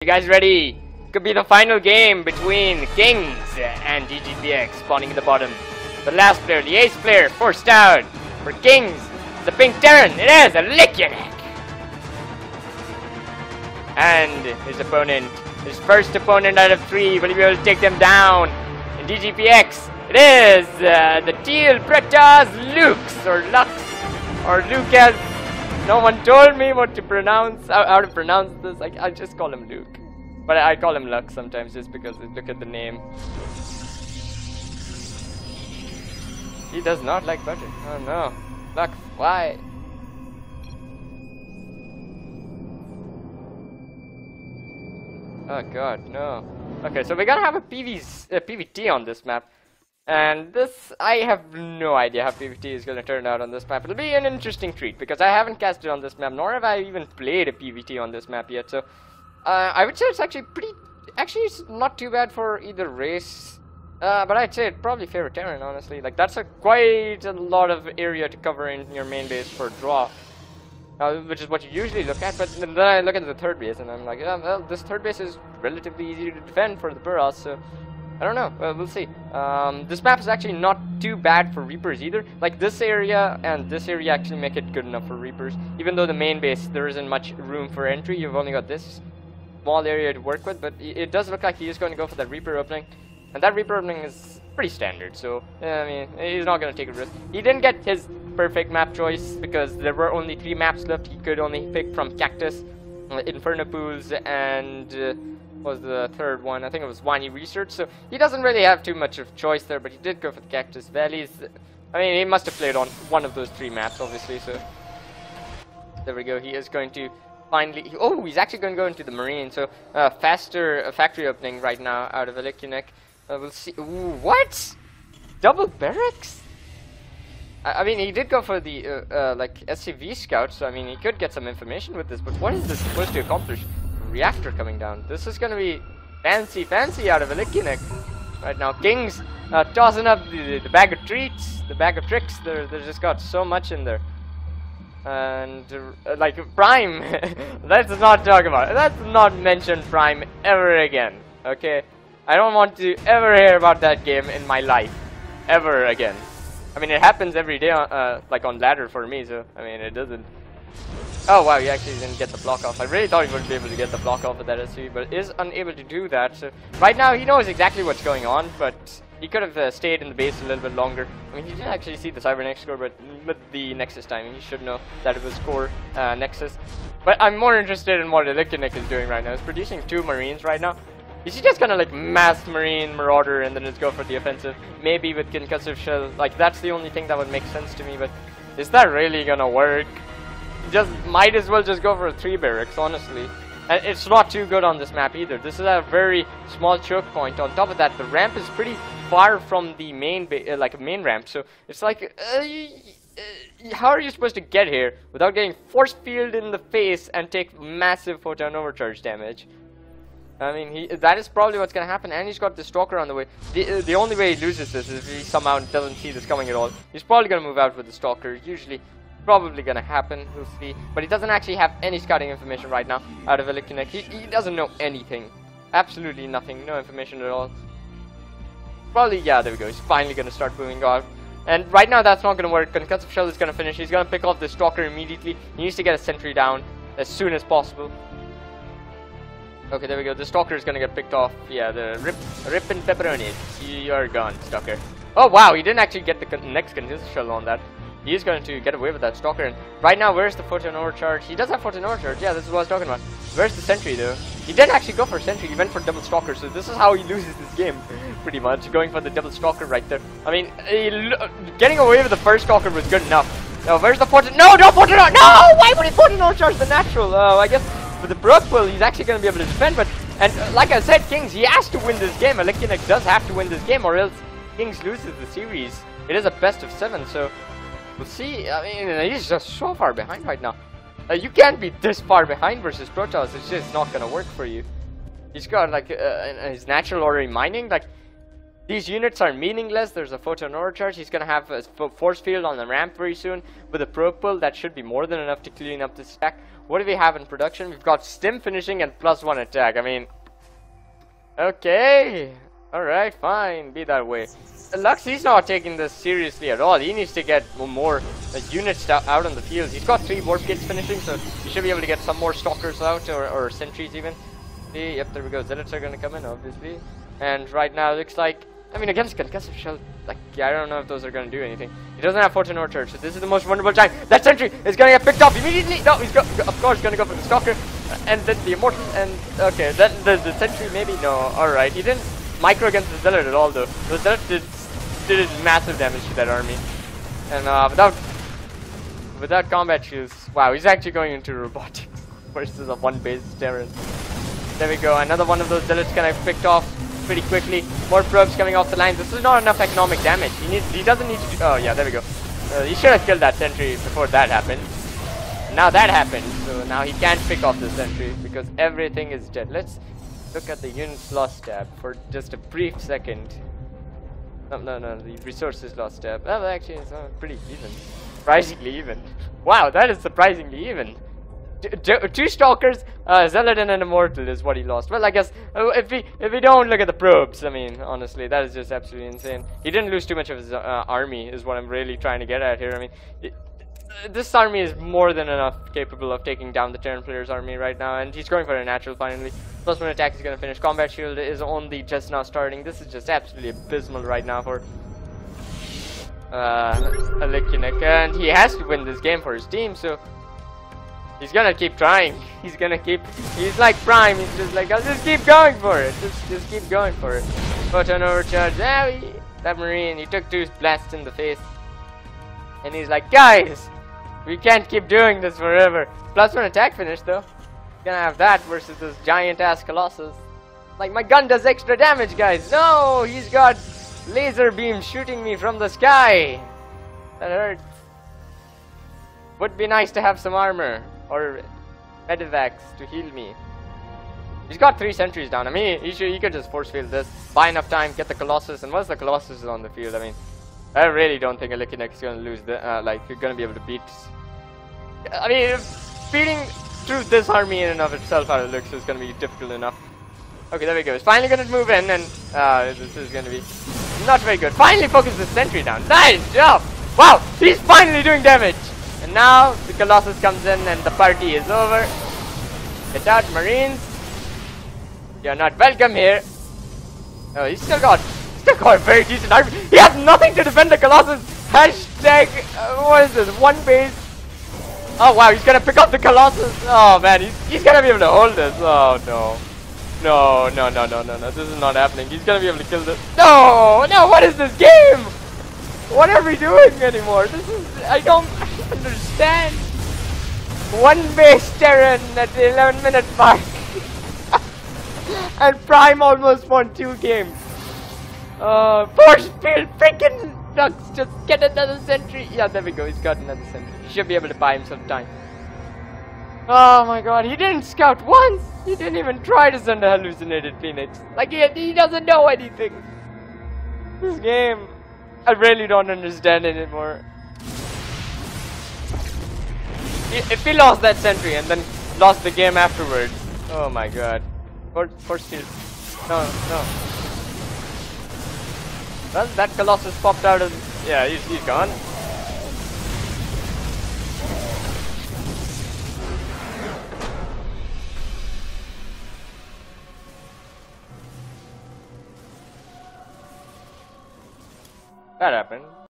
You guys ready? Could be the final game between Kingz and DgPx spawning in the bottom. The last player, the ace player, forced out. For Kingz, the pink Terran, it is alekunek. And his opponent, his first opponent out of 3, will he be able to take them down? In DgPx, it is the teal Pretas LukS or LukS or LukS. No one told me what to pronounce, how to pronounce this. I just call him Luke. But I call him LukS sometimes just because look at the name. He does not like butter. Oh no. LukS, why? Oh god, no. Okay, so we're gonna have a PvT on this map. And this, I have no idea how PvT is gonna turn out on this map. It'll be an interesting treat because I haven't casted on this map, nor have I even played a PvT on this map yet. So, I would say it's actually it's not too bad for either race. But I'd say it'd probably favor Terran, honestly. Like, that's quite a lot of area to cover in your main base for draw. Which is what you usually look at, but then I look at the third base and I'm like, yeah, well, this third base is relatively easy to defend for the Burrows, so I don't know, we'll see. This map is actually not too bad for Reapers either. Like, this area and this area actually make it good enough for Reapers. Even though the main base, there isn't much room for entry, you've only got this small area to work with, but it does look like he is going to go for that Reaper opening. And that Reaper opening is pretty standard, so, I mean, he's not going to take a risk. He didn't get his perfect map choice because there were only 3 maps left. He could only pick from Cactus, Inferno Pools, and what was the third one? I think it was Wani Research. So he doesn't really have too much of choice there, but he did go for the Cactus Valleys. I mean, he must have played on one of those 3 maps, obviously, so there we go. He is going to finally... Oh, he's actually going to go into the Marine, so faster factory opening right now out of alekunek. We'll see. Ooh, what? Double barracks? I mean, he did go for the like SCV scout, so I mean, he could get some information with this. But what is this supposed to accomplish? Reactor coming down. This is gonna be fancy out of alekunek right now. Kingz tossing up the bag of treats, the bag of tricks. They just got so much in there. And like Prime, let's not talk about it. Let's not mention Prime ever again. Okay, I don't want to ever hear about that game in my life, ever again. I mean, it happens every day, like on ladder for me, so, I mean, it doesn't... Oh, wow, he actually didn't get the block off. I really thought he would be able to get the block off with that SC, but is unable to do that, so... Right now, he knows exactly what's going on, but he could have stayed in the base a little bit longer. I mean, he didn't actually see the Cybernex score, but with the Nexus timing, he should know that it was core Nexus. But I'm more interested in what alekunek is doing right now. He's producing 2 Marines right now. Is he just gonna like mass Marine Marauder and then just go for the offensive? Maybe with concussive shell. Like, that's the only thing that would make sense to me, but is that really gonna work? Just might as well just go for a 3 barracks, honestly. And it's not too good on this map either. This is a very small choke point. On top of that, the ramp is pretty far from the main like main ramp, so it's like how are you supposed to get here without getting force field in the face and take massive photon overcharge damage? I mean, that is probably what's gonna happen, and he's got the Stalker on the way. The only way he loses this is if he somehow doesn't see this coming at all. He's probably gonna move out with the Stalker. Usually, probably gonna happen. We'll see. But he doesn't actually have any scouting information right now out of alekunek. He doesn't know anything. Absolutely nothing. No information at all. Probably, yeah, there we go. He's finally gonna start moving out. And right now, that's not gonna work. Concussive shell is gonna finish. He's gonna pick off the Stalker immediately. He needs to get a sentry down as soon as possible. Okay, there we go. The Stalker is gonna get picked off. Yeah, the rip and pepperonis. You're gone, Stalker. Oh wow, he didn't actually get the next concussive shell on that. He is going to get away with that Stalker. And right now, where's the photon overcharge? He does have photon overcharge. Yeah, this is what I was talking about. Where's the sentry though? He didn't actually go for a sentry. He went for double Stalker. So this is how he loses this game, pretty much. Going for the double Stalker right there. I mean, getting away with the first Stalker was good enough. Now, where's the photon? No, don't photon overcharge. No, why would he photon overcharge the natural? I guess. With the Brook Will, he's actually going to be able to defend, but, and like I said, Kingz, he has to win this game. alekunek does have to win this game, or else Kingz loses the series. It is a best of 7, so we'll see. I mean, he's just so far behind right now. You can't be this far behind versus Protoss. It's just not going to work for you. He's got, like, his natural already mining, like, These units are meaningless. There's a photon overcharge. He's gonna have a force field on the ramp very soon with a probe pull. That should be more than enough to clean up this stack. What do we have in production? We've got stim finishing and +1 attack. I mean, okay, all right, fine, be that way. LukS, he's not taking this seriously at all. He needs to get more units out on the field. He's got 3 warp gates finishing, so he should be able to get some more stalkers out or sentries even. See, yep, there we go. Zealots are gonna come in, obviously. And right now, it looks like, I mean, against concussive shell, like, yeah, I don't know if those are going to do anything. He doesn't have photon overcharge, so this is the most wonderful time. That sentry is going to get picked off immediately. No, he's of course going to go for the stalker, and then the immortal, and okay, then the sentry maybe. No, all right, he didn't micro against the zealot at all though. The zealot did massive damage to that army, and without combat shields, wow, he's actually going into robotics versus a 1-base Terran. There we go, another one of those zealots kind of picked off pretty quickly. More probes coming off the line. This is not enough economic damage. He doesn't need to do, oh yeah, there we go. He should have killed that sentry before that happened. Now that happened, so now he can't pick off the sentry because everything is dead. Let's look at the units lost tab for just a brief second. No, the resources lost tab. Well, actually, it's pretty even. Surprisingly even. Wow, that is surprisingly even. 2 stalkers, zealot and an immortal is what he lost. Well, I guess if we don't look at the probes, I mean, honestly, that is just absolutely insane. He didn't lose too much of his army, is what I'm really trying to get at here. I mean, this army is more than enough capable of taking down the Terran player's army right now, and he's going for a natural finally. +1 attack is going to finish. Combat shield is only just now starting. This is just absolutely abysmal right now for alekunek, and he has to win this game for his team, so he's gonna keep trying. He's like Prime. He's just like, I'll just keep going for it. Just keep going for it. Photon overcharge. That Marine, he took 2 blasts in the face. And he's like, guys, we can't keep doing this forever. +1 attack finish though. Gonna have that versus this giant ass Colossus. Like, my gun does extra damage, guys. No, he's got laser beams shooting me from the sky. That hurts. Would be nice to have some armor or medevacs to heal me. He's got 3 sentries down. I mean, he could just force field this, buy enough time, get the Colossus, and once the Colossus is on the field, I mean, I really don't think alekunek is going to lose the, like, you're going to be able to beat. I mean, beating through this army in and of itself out of LukS is going to be difficult enough. Okay, there we go. He's finally going to move in, and this is going to be not very good. Finally focus the sentry down. Nice job! Wow, he's finally doing damage! And now the Colossus comes in and the party is over. Get out, Marines. You're not welcome here. Oh, he's still got a very decent army. He has nothing to defend the Colossus. Hashtag, what is this, 1 base? Oh wow, he's gonna pick up the Colossus. Oh man, he's gonna be able to hold this. Oh no. No, this is not happening. He's gonna be able to kill this. No, what is this game? What are we doing anymore? This is, I don't understand. 1 base Terran at the 11-minute mark. And Prime almost won 2 games. Force field, freaking LukS, just get another sentry. Yeah, there we go, he's got another sentry. He should be able to buy himself time. Oh my god, he didn't scout once. He didn't even try to send a hallucinated Phoenix. Like, he doesn't know anything. This game, I really don't understand anymore. If he lost that sentry and then lost the game afterwards, oh my god. Force field. No. Well, that Colossus popped out of, yeah, he's gone. That happened.